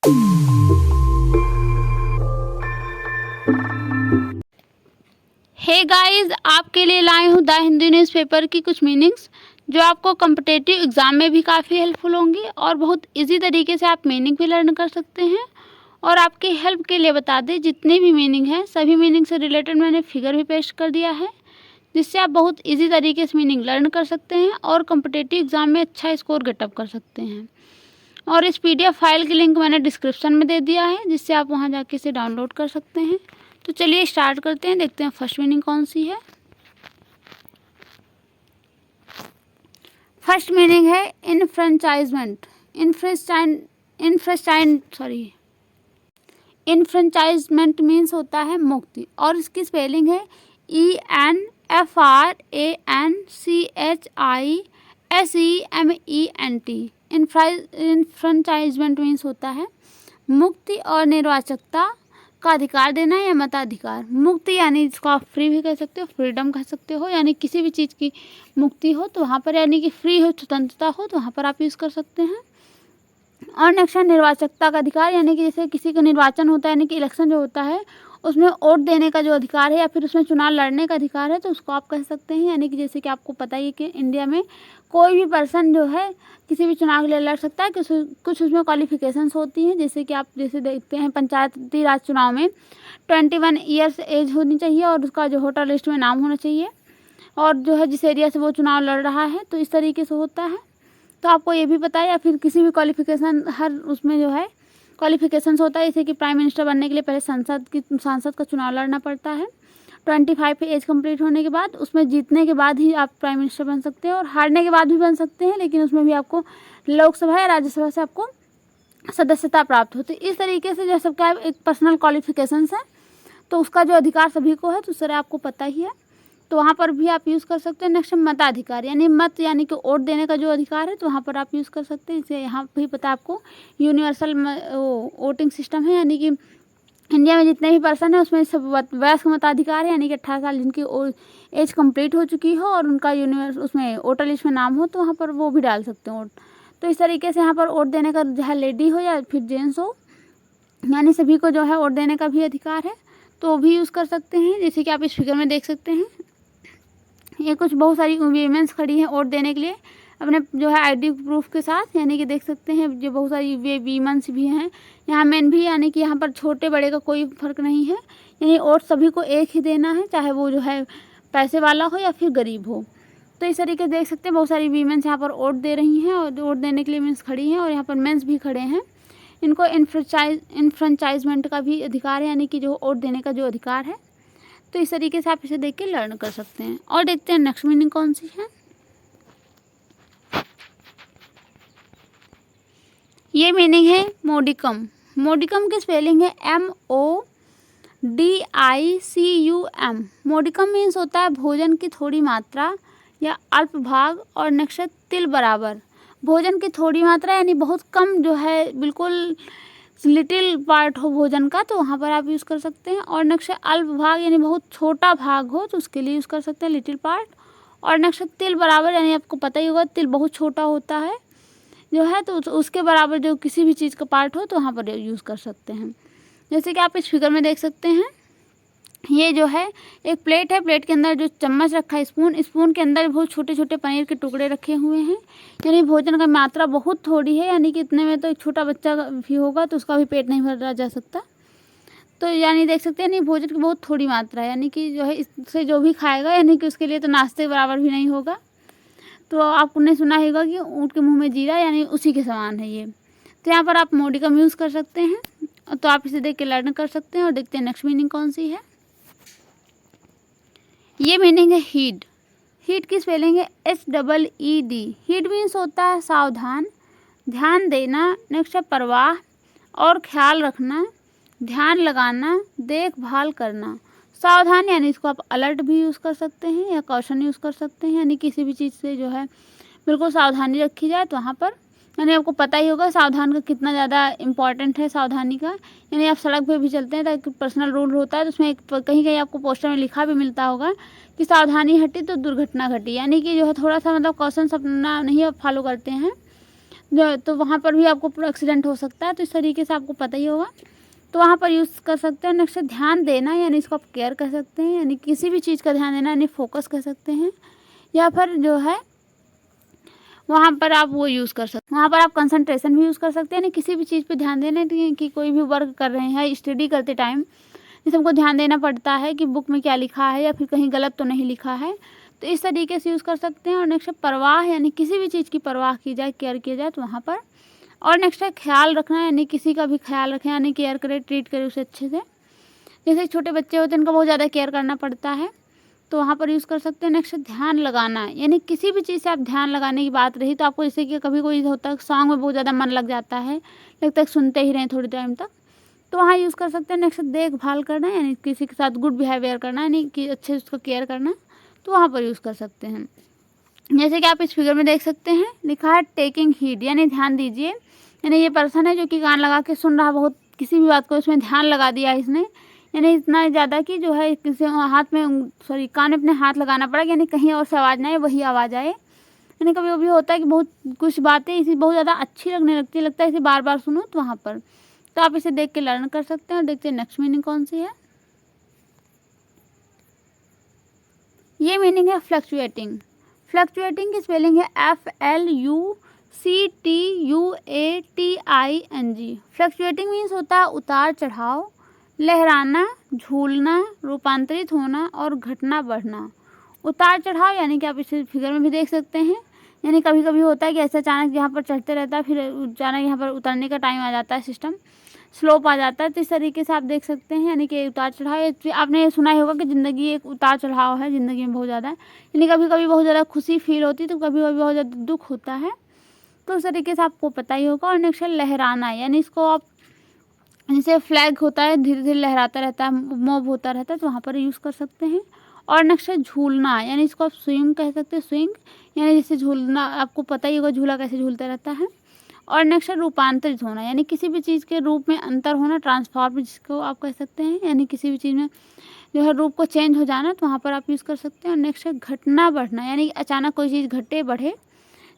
Hey guys, आपके लिए लाई हूँ द हिंदू न्यूज़पेपर की कुछ मीनिंग्स जो आपको कॉम्पिटिटिव एग्ज़ाम में भी काफ़ी हेल्पफुल होंगी और बहुत इजी तरीके से आप मीनिंग भी लर्न कर सकते हैं। और आपकी हेल्प के लिए बता दें, जितने भी मीनिंग हैं सभी मीनिंग से रिलेटेड मैंने फिगर भी पेस्ट कर दिया है, जिससे आप बहुत इजी तरीके से मीनिंग लर्न कर सकते हैं और कॉम्पिटिटिव एग्ज़ाम में अच्छा स्कोर गेटअप कर सकते हैं। और इस PDF फाइल की लिंक मैंने डिस्क्रिप्शन में दे दिया है, जिससे आप वहां जाके इसे डाउनलोड कर सकते हैं। तो चलिए स्टार्ट करते हैं, देखते हैं फर्स्ट मीनिंग कौन सी है। फर्स्ट मीनिंग है इनफ्रेंचाइजमेंट। इनफ्रेंचाइजमेंट मीन्स होता है मुक्ति, और इसकी स्पेलिंग है ENFRANCHISEMENT। इनफ्रेंचाइजमेंट मीन्स होता है मुक्ति और निर्वाचकता का अधिकार देना या मताधिकार। मुक्ति यानी इसको आप फ्री भी कह सकते हो, फ्रीडम कह सकते हो, यानी किसी भी चीज़ की मुक्ति हो तो वहाँ पर, यानी कि फ्री हो, स्वतंत्रता हो तो वहाँ पर आप यूज़ कर सकते हैं। और नेक्स्ट है निर्वाचकता का अधिकार, यानी कि जैसे किसी का निर्वाचन होता है, यानी कि इलेक्शन जो होता है उसमें वोट देने का जो अधिकार है या फिर उसमें चुनाव लड़ने का अधिकार है, तो उसको आप कह सकते हैं। यानी कि जैसे कि आपको पता ही है कि इंडिया में कोई भी पर्सन जो है किसी भी चुनाव के लिए लड़ सकता है। कुछ उसमें क्वालिफिकेशंस होती हैं, जैसे कि आप जैसे देखते हैं पंचायती राज चुनाव में 21 ईयर्स एज होनी चाहिए और उसका जो वोटर लिस्ट में नाम होना चाहिए, और जो है जिस एरिया से वो चुनाव लड़ रहा है, तो इस तरीके से होता है। तो आपको ये भी पता है, या फिर किसी भी क्वालिफिकेशन, हर उसमें जो है क्वालिफिकेशंस होता है। जैसे कि प्राइम मिनिस्टर बनने के लिए पहले सांसद का चुनाव लड़ना पड़ता है। 25 एज कंप्लीट होने के बाद, उसमें जीतने के बाद ही आप प्राइम मिनिस्टर बन सकते हैं, और हारने के बाद भी बन सकते हैं, लेकिन उसमें भी आपको लोकसभा या राज्यसभा से आपको सदस्यता प्राप्त होती है। इस तरीके से जो सबका एक पर्सनल क्वालिफिकेशंस है, तो उसका जो अधिकार सभी को है, तो सर आपको पता ही है, तो वहाँ पर भी आप यूज़ कर सकते हैं। नेक्स्ट मताधिकार, यानी मत यानी कि वोट देने का जो अधिकार है, तो वहाँ पर आप यूज़ कर सकते हैं। इसे यहाँ भी पता है आपको, यूनिवर्सल वोटिंग सिस्टम है, यानी कि इंडिया में जितने भी पर्सन है उसमें सब वयस्क मताधिकार है, यानी कि 18 साल जिनकी एज कंप्लीट हो चुकी हो और उनका उसमें वोटर लिस्ट में नाम हो, तो वहाँ पर वो भी डाल सकते हैं वोट। तो इस तरीके से यहाँ पर वोट देने का, चाहे लेडी हो या फिर जेंट्स हो, यानी सभी को जो है वोट देने का भी अधिकार है, तो वो भी यूज़ कर सकते हैं। जैसे कि आप इस फिगर में देख सकते हैं, ये कुछ बहुत सारी वीमेंस खड़ी हैं वोट देने के लिए अपने जो है ID प्रूफ के साथ, यानी कि देख सकते हैं जो बहुत सारी वीमेंस भी हैं, यहाँ मेन भी, यानी कि यहाँ पर छोटे बड़े का कोई फ़र्क नहीं है, यानी वोट सभी को एक ही देना है, चाहे वो जो है पैसे वाला हो या फिर गरीब हो। तो इस तरीके से देख सकते हैं बहुत सारी वीमेंस यहाँ पर वोट दे रही हैं, और वोट देने के लिए मीन्स खड़ी हैं, और यहाँ पर मेंस भी खड़े हैं। इनको इनफ्रेंचाइजमेंट का भी अधिकार है, यानी कि जो वोट देने का जो अधिकार है। तो इस तरीके से आप इसे देख के लर्न कर सकते हैं। और देखते हैं नेक्स्ट मीनिंग कौन सी है। ये मीनिंग है मोडिकम। मोडिकम की स्पेलिंग है MODICUM। मोडिकम मीन्स होता है भोजन की थोड़ी मात्रा या अल्प भाग, और नेक्स्ट है तिल बराबर। भोजन की थोड़ी मात्रा यानी बहुत कम जो है, बिल्कुल लिटिल पार्ट हो भोजन का, तो वहाँ पर आप यूज़ कर सकते हैं। और नेक्स्ट है अल्प भाग, यानी बहुत छोटा भाग हो, तो उसके लिए यूज़ कर सकते हैं लिटिल पार्ट। और नेक्स्ट है तिल बराबर, यानी आपको पता ही होगा तिल बहुत छोटा होता है जो है, तो उसके बराबर जो किसी भी चीज़ का पार्ट हो, तो वहाँ पर यूज़ कर सकते हैं। जैसे कि आप इस फिगर में देख सकते हैं, ये जो है एक प्लेट है, प्लेट के अंदर जो चम्मच रखा है, स्पून के अंदर बहुत छोटे छोटे पनीर के टुकड़े रखे हुए हैं, यानी भोजन का मात्रा बहुत थोड़ी है, यानी कि इतने में तो एक छोटा बच्चा भी होगा तो उसका भी पेट नहीं भरा जा सकता। तो यानी देख सकते हैं, नहीं भोजन की बहुत थोड़ी मात्रा है, यानी कि जो है इससे जो भी खाएगा, यानी कि उसके लिए तो नाश्ते के बराबर भी नहीं होगा। तो आपने सुना होगा कि ऊँट के मुँह में जीरा, यानी उसी के समान है ये। तो यहाँ पर आप मोडिकम यूज़ कर सकते हैं, तो आप इसे देख के लर्न कर सकते हैं। और देखते हैं नेक्स्ट मीनिंग कौन सी है। ये मीनिंग है हीड। हीड की स्पेलिंग है HEED। हीड मीन्स होता है सावधान, ध्यान देना, नेक्स्ट है परवाह और ख्याल रखना, ध्यान लगाना, देखभाल करना। सावधान यानी इसको आप अलर्ट भी यूज़ कर सकते हैं या कॉशन यूज़ कर सकते हैं, यानी किसी भी चीज़ से जो है बिल्कुल सावधानी रखी जाए, तो वहाँ पर यानी आपको पता ही होगा सावधान का कितना ज़्यादा इम्पॉर्टेंट है सावधानी का। यानी आप सड़क पे भी चलते हैं तो पर्सनल रूल होता है, तो उसमें कहीं कहीं आपको पोस्टर में लिखा भी मिलता होगा कि सावधानी हटी तो दुर्घटना घटी, यानी कि जो है थोड़ा सा मतलब कॉशन अपना नहीं आप फॉलो करते हैं जो तो वहाँ पर भी आपको एक्सीडेंट हो सकता है, तो इस तरीके से आपको पता ही होगा, तो वहाँ पर यूज़ कर सकते हैं। नेक्स्ट ध्यान देना, यानी इसको आप केयर कर सकते हैं, यानी किसी भी चीज़ का ध्यान देना, यानी फोकस कर सकते हैं, या फिर जो है वहाँ पर आप वो यूज़ कर सकते हैं, वहाँ पर आप कंसंट्रेशन भी यूज़ कर सकते हैं, यानी किसी भी चीज़ पे ध्यान देना कि कोई भी वर्क कर रहे हैं, स्टडी करते टाइम जैसे हमको ध्यान देना पड़ता है कि बुक में क्या लिखा है या फिर कहीं गलत तो नहीं लिखा है, तो इस तरीके से यूज़ कर सकते हैं। और नेक्स्ट परवाह, यानी किसी भी चीज़ की परवाह की जाए, केयर किया जाए, तो वहाँ पर। और नेक्स्ट है ख्याल रखना, यानी किसी का भी ख्याल रखें, यानी केयर करें, ट्रीट करें उसे अच्छे से। जैसे छोटे बच्चे होते हैं उनका बहुत ज़्यादा केयर करना पड़ता है, तो वहाँ पर यूज़ कर सकते हैं। नेक्स्ट ध्यान लगाना, यानी किसी भी चीज़ से आप ध्यान लगाने की बात रही तो आपको, जैसे कि कभी कोई होता है सॉन्ग में बहुत ज़्यादा मन लग जाता है, लगता है सुनते ही रहें थोड़ी टाइम तक, तो वहाँ यूज़ कर सकते हैं। नेक्स्ट देखभाल करना, यानी किसी के साथ गुड बिहेवियर करना, यानी कि अच्छे से उसका केयर करना, तो वहाँ पर यूज़ कर सकते हैं। जैसे कि आप इस फिगर में देख सकते हैं, लिखा है टेकिंग हीड, यानी ध्यान दीजिए, यानी ये पर्सन है जो कि कान लगा के सुन रहा, बहुत किसी भी बात को उसमें ध्यान लगा दिया इसने, यानी इतना ज़्यादा कि जो है किसी हाथ में कान में अपने हाथ लगाना पड़ा, यानी कहीं और से आवाज़ ना आए, वही आवाज़ आए। यानी कभी कभी होता है कि बहुत कुछ बातें इसी बहुत ज़्यादा अच्छी लगने लगती है, लगता है इसे बार बार सुनो, तो वहाँ पर तो आप इसे देख के लर्न कर सकते हैं। और देखते हैं नेक्स्ट मीनिंग कौन सी है। ये मीनिंग है फ्लक्चुएटिंग। फ्लक्चुएटिंग की स्पेलिंग है FLUCTUATING। फ्लक्चुएटिंग मीन्स होता है उतार चढ़ाव, लहराना, झूलना, रूपांतरित होना और घटना बढ़ना। उतार चढ़ाव यानी कि आप इसे फिगर में भी देख सकते हैं, यानी कभी कभी होता है कि ऐसे अचानक यहाँ पर चढ़ते रहता है, फिर अचानक यहाँ पर उतरने का टाइम आ जाता है, सिस्टम स्लोप आ जाता है, तो इस तरीके से आप देख सकते हैं, यानी कि उतार चढ़ाव। आपने सुना ही होगा कि ज़िंदगी एक उतार चढ़ाव है, ज़िंदगी में बहुत ज़्यादा, यानी कभी कभी बहुत ज़्यादा खुशी फील होती है, तो कभी कभी बहुत ज़्यादा दुख होता है, तो उस तरीके से आपको पता ही होगा। और नेक्स्ट लहराना, यानी इसको आप जैसे फ्लैग होता है धीरे धीरे लहराता रहता है, मूव होता रहता है, तो वहाँ पर यूज़ कर सकते हैं। और नेक्स्ट है झूलना, यानी इसको आप स्विंग कह सकते हैं, स्विंग यानी जैसे झूलना, आपको पता ही होगा झूला कैसे झूलता रहता है। और नेक्स्ट है रूपांतरित होना, यानी किसी भी चीज़ के रूप में अंतर होना, ट्रांसफॉर्म जिसको आप कह सकते हैं, यानी किसी भी चीज़ में जो है रूप को चेंज हो जाना, तो वहाँ पर आप यूज़ कर सकते हैं। और नेक्स्ट है घटना बढ़ना, यानी अचानक कोई चीज़ घटे बढ़े,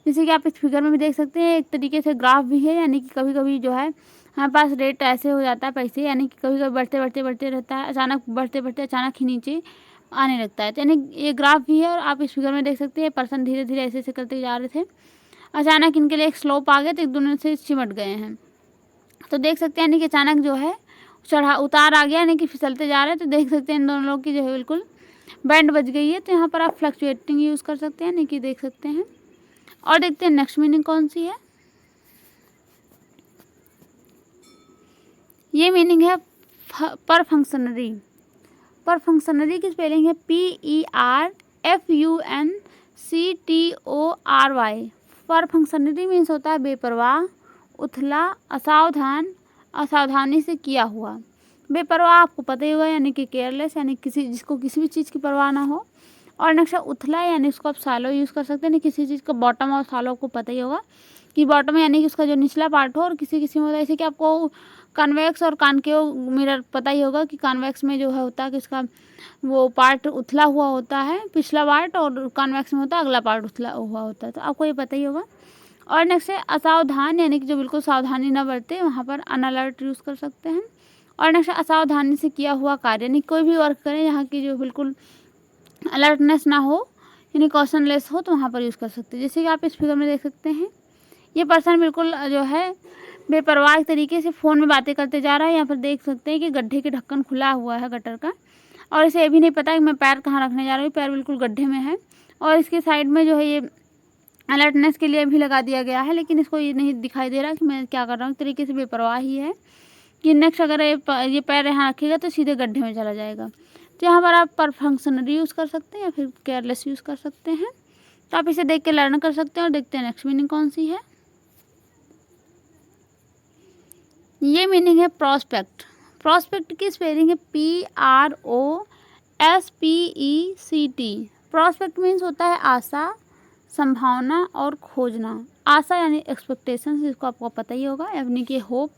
जैसे कि आप इस फिगर में भी देख सकते हैं, एक तरीके से ग्राफ भी है, यानी कि कभी कभी जो है हमारे पास रेट ऐसे हो जाता है पैसे, यानी कि कभी कभी बढ़ते रहता है, अचानक बढ़ते अचानक ही नीचे आने लगता है, तो यानी ये ग्राफ भी है। और आप इस फिगर में देख सकते हैं पर्सन धीरे धीरे ऐसे करते जा रहे थे, अचानक इनके लिए एक स्लोप आ गया, तो एक दूसरे से चिमट गए हैं, तो देख सकते हैं यानी कि अचानक जो है उतार आ गया, यानी कि फिसलते जा रहे हैं, तो देख सकते हैं इन दोनों लोग की जो है बिल्कुल बैंड बज गई है, तो यहाँ पर आप फ्लक्चुएटिंग यूज़ कर सकते हैं, यानी कि देख सकते हैं। और देखते हैं नेक्स्ट मीनिंग कौन सी है। ये मीनिंग है परफंक्शनरी। परफंक्शनरी की स्पेलिंग है PERFUNCTORY। परफंक्शनरी मीन्स होता है बेपरवाह, उथला, असावधान, असावधानी से किया हुआ। बेपरवाह आपको पता ही होगा, यानी कि केयरलेस, यानी जिसको किसी भी चीज़ की परवाह ना हो। और नेक्स्ट उथला, यानी उसको आप सालो यूज़ कर सकते हैं, किसी चीज़ का बॉटम और सालो आपको पता ही होगा कि बॉटम यानी कि उसका जो निचला पार्ट हो, और किसी किसी में होता है जैसे कि आपको कन्वेक्स और कॉनकेव मिरर पता ही होगा कि कॉन्वेक्स में जो है होता है कि उसका वो पार्ट उथला हुआ होता है पिछला पार्ट, और कॉन्वेक्स में होता है अगला पार्ट उथला हुआ होता है, तो आपको ये पता ही होगा। और नेक्स्ट है असावधान, यानी कि जो बिल्कुल सावधानी न बरते, वहाँ पर अनअलर्ट यूज़ कर सकते हैं। और नेक्स्ट असावधानी से किया हुआ कार्य, यानी कोई भी वर्क करें यहाँ की जो बिल्कुल अलर्टनेस ना हो, यानी कॉशनलेस हो, तो वहाँ पर यूज़ कर सकते हैं। जैसे कि आप इस फिगर में देख सकते हैं, ये पर्सन बिल्कुल जो है बेपरवाह तरीके से फ़ोन में बातें करते जा रहा है। यहाँ पर देख सकते हैं कि गड्ढे के ढक्कन खुला हुआ है गटर का, और इसे ये भी नहीं पता कि मैं पैर कहाँ रखने जा रही हूँ, पैर बिल्कुल गड्ढे में है। और इसके साइड में जो है ये अलर्टनेस के लिए भी लगा दिया गया है, लेकिन इसको ये नहीं दिखाई दे रहा कि मैं क्या कर रहा हूँ, तरीके से बेपरवाह ही है कि नेक्स्ट अगर ये पैर यहाँ रखेगा तो सीधे गड्ढे में चला जाएगा। तो यहाँ पर आप परफंक्शनरी यूज़ कर सकते हैं या फिर केयरलेस यूज़ कर सकते हैं, तो आप इसे देख के लर्न कर सकते हैं। और देखते हैं नेक्स्ट मीनिंग कौन सी है। ये मीनिंग है प्रोस्पेक्ट। प्रोस्पेक्ट की स्पेलिंग है PROSPECT। प्रोस्पेक्ट मीन्स होता है आशा, संभावना और खोजना। आशा यानी एक्सपेक्टेशन, जिसको आपको पता ही होगा, यानी कि होप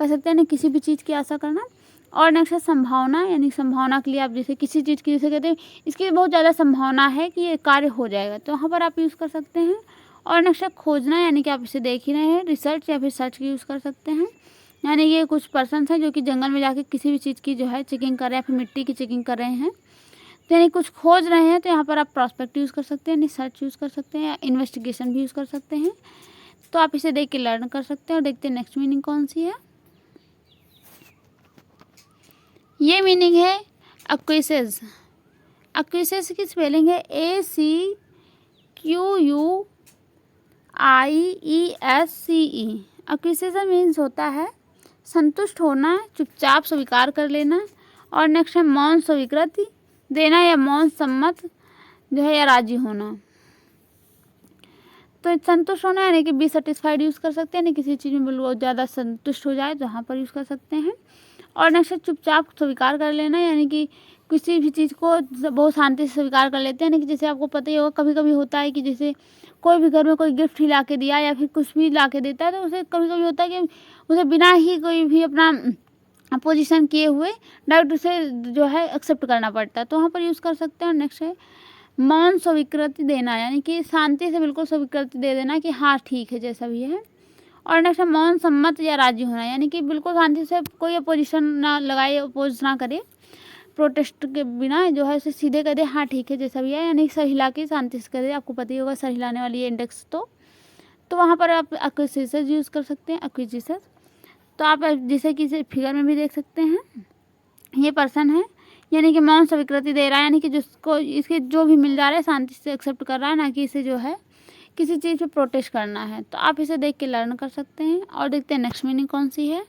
कह सकते हैं, किसी भी चीज़ की आशा करना। और नेक्स्ट है संभावना, यानी संभावना के लिए आप जैसे किसी चीज़ की जैसे कहते हैं इसकी बहुत ज़्यादा संभावना है कि ये कार्य हो जाएगा, तो वहाँ पर आप यूज़ कर सकते हैं। और नेक्स्ट है खोजना, यानी कि आप इसे देख ही रहे हैं। रिसर्च या फिर सर्च की यूज़ कर सकते हैं, यानी ये कुछ पर्सन हैं जो कि जंगल में जाके किसी भी चीज़ की जो है चेकिंग कर रहे हैं, फिर मिट्टी की चेकिंग कर रहे हैं, तो यानी कुछ खोज रहे हैं। तो यहाँ पर आप प्रॉस्पेक्ट यूज़ कर सकते हैं, यानी सर्च यूज़ कर सकते हैं, या इन्वेस्टिगेशन भी यूज़ कर सकते हैं। तो आप इसे देख के लर्न कर सकते हैं और देखते हैं नेक्स्ट मीनिंग कौन सी है। ये मीनिंग है एक्विसेस। एक्विसेस की स्पेलिंग है ACQUIESCE। एक्विसेशन मीन्स होता है संतुष्ट होना, चुपचाप स्वीकार कर लेना। और नेक्स्ट है मौन स्वीकृति देना या मौन सम्मत जो है या राजी होना। तो संतुष्ट होना यानी कि बी सेटिस्फाइड यूज़ कर सकते हैं, यानी किसी चीज़ में बहुत ज़्यादा संतुष्ट हो जाए तो यहाँ पर यूज़ कर सकते हैं। और नेक्स्ट है चुपचाप स्वीकार कर लेना, यानी कि किसी भी चीज़ को बहुत शांति से स्वीकार कर लेते हैं। यानी कि जैसे आपको पता ही होगा कभी कभी होता है कि जैसे कोई भी घर में कोई गिफ्ट ही ला के दिया या फिर कुछ भी ला के देता है, तो उसे कभी कभी होता है कि उसे बिना ही कोई भी अपना अपोजिशन किए हुए डायरेक्ट उसे जो है एक्सेप्ट करना पड़ता है, तो वहाँ पर यूज़ कर सकते हैं। और नेक्स्ट है मौन स्वीकृति देना, यानी कि शांति से बिल्कुल स्वीकृति दे देना कि हाँ ठीक है जैसा भी है। और नेक्स्ट है मौन सम्मत या राजी होना, यानी कि बिल्कुल शांति से कोई अपोजिशन ना लगाए, अपोज ना करे, प्रोटेस्ट के बिना जो है उसे सीधे कह दे हाँ ठीक है जैसा भी है, यानी सर हिला के शांति से कह दे। आपको पता ही होगा सर हिलाने वाली है इंडेक्स, तो वहाँ पर आप एक्विजिशंस यूज़ कर सकते हैं, एक्विजिशंस। तो आप जैसे कि इसे फिगर में भी देख सकते हैं, ये पर्सन है यानी कि मौन स्वीकृति दे रहा है, यानी कि जिसको इसके जो भी मिल जा रहा है शांति से एक्सेप्ट कर रहा है, ना कि इसे जो है किसी चीज़ पे प्रोटेस्ट करना है। तो आप इसे देख के लर्न कर सकते हैं और देखते हैं नेक्स्ट मीनिंग कौन सी है।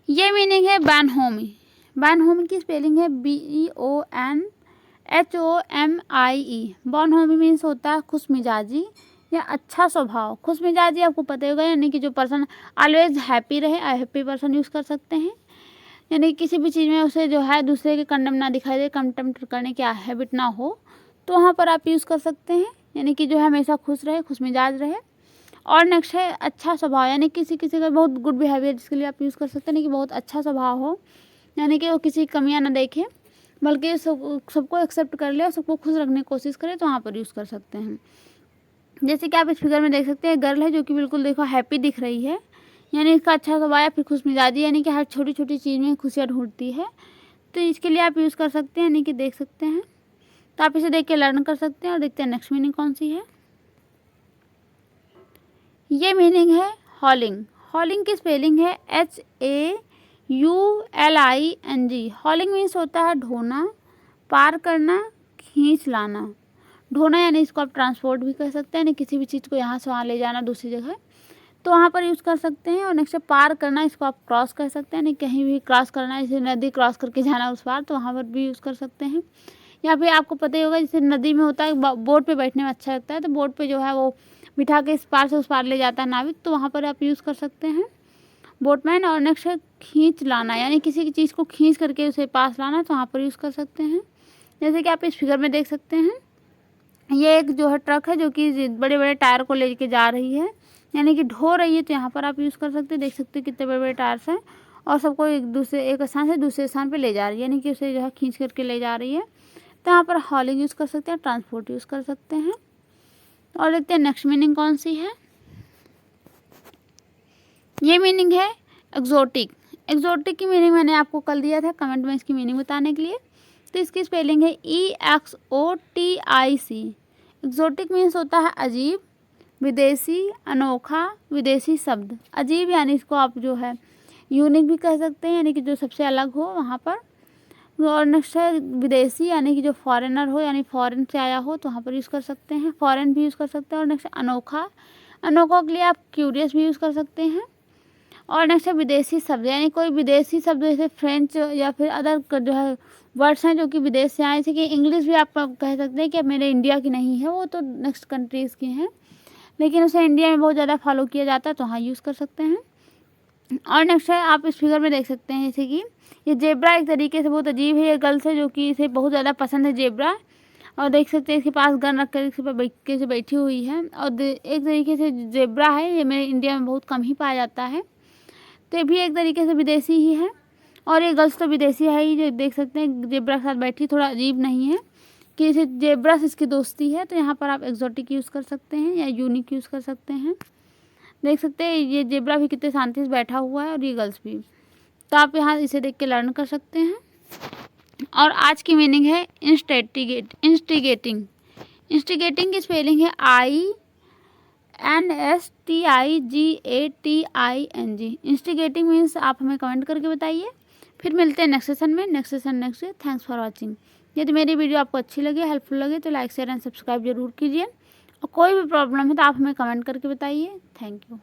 ये मीनिंग है बैनहोमी। बैनहोमी की स्पेलिंग है BEONHOMIE। बैनहोमी मीन्स होता है खुश मिजाजी या अच्छा स्वभाव। खुश मिजाजी आपको पता होगा, यानी कि जो पर्सन ऑलवेज हैप्पी रहे, हैप्पी पर्सन यूज़ कर सकते हैं, यानी किसी भी चीज़ में उसे जो है दूसरे के कंडेम ना दिखाई दे, कंटेम्प्ट करने की हैबिट ना हो, तो वहाँ पर आप यूज़ कर सकते हैं, यानी कि जो है हमेशा खुश रहे, खुश मिजाज रहे। और नेक्स्ट है अच्छा स्वभाव, यानी किसी का बहुत गुड बिहेवियर, जिसके लिए आप यूज़ कर सकते हैं, यानी कि बहुत अच्छा स्वभाव हो, यानी कि वो किसी कमियां ना देखे, बल्कि सबको एक्सेप्ट कर ले और सबको खुश रखने की कोशिश करे, तो वहाँ पर यूज़ कर सकते हैं। जैसे कि आप इस फिगर में देख सकते हैं, गर्ल है जो कि बिल्कुल देखो हैप्पी दिख रही है, यानी इसका अच्छा स्वभाव या फिर खुश मिजाजी, यानी कि हर छोटी छोटी चीज़ में खुशियाँ ढूंढती है, तो इसके लिए आप यूज़ कर सकते हैं, यानी कि देख सकते हैं। तो आप इसे देख के लर्न कर सकते हैं और देखते हैं नेक्स्ट मीनिंग कौन सी है। ये मीनिंग है हॉलिंग। हॉलिंग की स्पेलिंग है HAULING। हॉलिंग मीन्स होता है ढोना, पार करना, खींच लाना। ढोना यानी इसको आप ट्रांसपोर्ट भी कर सकते हैं, यानी किसी भी चीज़ को यहाँ से वहाँ ले जाना दूसरी जगह, तो वहाँ पर यूज़ कर सकते हैं। और नेक्स्ट पार करना, इसको आप क्रॉस कर सकते हैं, यानी कहीं भी क्रॉस करना, जैसे नदी क्रॉस करके जाना उस पार, तो वहाँ पर भी यूज़ कर सकते हैं। या फिर आपको पता ही होगा जैसे नदी में होता है बोट पे बैठने में अच्छा लगता है, तो बोट पे जो है वो बिठा के इस पार से उस पार ले जाता है नाविक, तो वहाँ पर आप यूज़ कर सकते हैं बोटमैन। और नेक्स्ट है खींच लाना, यानी किसी की चीज़ को खींच करके उसे पास लाना, तो वहाँ पर यूज़ कर सकते हैं। जैसे कि आप इस फिगर में देख सकते हैं, ये एक जो है ट्रक है जो कि बड़े बड़े टायर को लेके जा रही है, यानी कि ढो रही है, तो यहाँ पर आप यूज़ कर सकते हैं। देख सकते हैं कितने बड़े बड़े टायर्स हैं और सबको एक स्थान से दूसरे स्थान पर ले जा रही है, यानी कि उसे जो है खींच करके ले जा रही है, तो यहाँ पर हॉलिंग यूज़ कर सकते हैं, ट्रांसपोर्ट यूज़ कर सकते हैं। और देखते हैं नेक्स्ट मीनिंग कौन सी है। ये मीनिंग है एक्जोटिक। एक्जोटिक की मीनिंग मैंने आपको कल दिया था कमेंट में इसकी मीनिंग बताने के लिए, तो इसकी स्पेलिंग है EXOTIC। एक्जोटिक मीन्स होता है अजीब, विदेशी, अनोखा, विदेशी शब्द। अजीब यानी इसको आप जो है यूनिक भी कह सकते हैं, यानी कि जो सबसे अलग हो वहाँ पर। और नेक्स्ट है विदेशी, यानी कि जो फॉरेनर हो, यानी फॉरेन से आया हो, तो वहाँ पर यूज़ कर सकते हैं, फॉरेन भी यूज़ कर सकते हैं। और नेक्स्ट अनोखा, अनोखा के लिए आप क्यूरियस भी यूज़ कर सकते हैं। और नेक्स्ट है विदेशी शब्द, यानी कोई विदेशी शब्द जैसे फ्रेंच या फिर अदर जो है वर्ड्स हैं जो कि विदेश से आए, जैसे कि इंग्लिश भी आप कह सकते हैं कि मेरे इंडिया की नहीं है, वो तो नेक्स्ट कंट्रीज़ की हैं, लेकिन उसे इंडिया में बहुत ज़्यादा फॉलो किया जाता है, तो हाँ यूज़ कर सकते हैं। और नेक्स्ट है आप इस फिगर में देख सकते हैं, जैसे कि ये जेब्रा एक तरीके से बहुत अजीब है, ये गर्ल्स है जो कि इसे बहुत ज़्यादा पसंद है जेब्रा, और देख सकते हैं इसके पास गन रख कर इस पर बैठी हुई है, और एक तरीके से जेब्रा है, ये मेरे इंडिया में बहुत कम ही पाया जाता है, तो ये भी एक तरीके से विदेशी ही है। और ये गर्ल्स तो विदेशी है ही, जो देख सकते हैं जेब्रा के साथ बैठी, थोड़ा अजीब नहीं है, किसी जेब्रा से इसकी दोस्ती है, तो यहाँ पर आप एक्जोटिक यूज़ कर सकते हैं या यूनिक यूज़ कर सकते हैं। देख सकते हैं ये जेब्रा भी कितने शांति से बैठा हुआ है और ये गर्ल्स भी, तो आप यहाँ इसे देख के लर्न कर सकते हैं। और आज की मीनिंग है इंस्टिगेटिंग। इंस्टिगेटिंग की स्पेलिंग है INSTIGATING। इंस्टिगेटिंग मीन्स आप हमें कमेंट करके बताइए। फिर मिलते हैं नेक्स्ट सेशन में। Next day. Thanks for watching. यदि मेरी वीडियो आपको अच्छी लगे, हेल्पफुल लगे, तो लाइक शेयर एंड सब्सक्राइब जरूर कीजिए। और कोई भी प्रॉब्लम है तो आप हमें कमेंट करके बताइए। Thank you.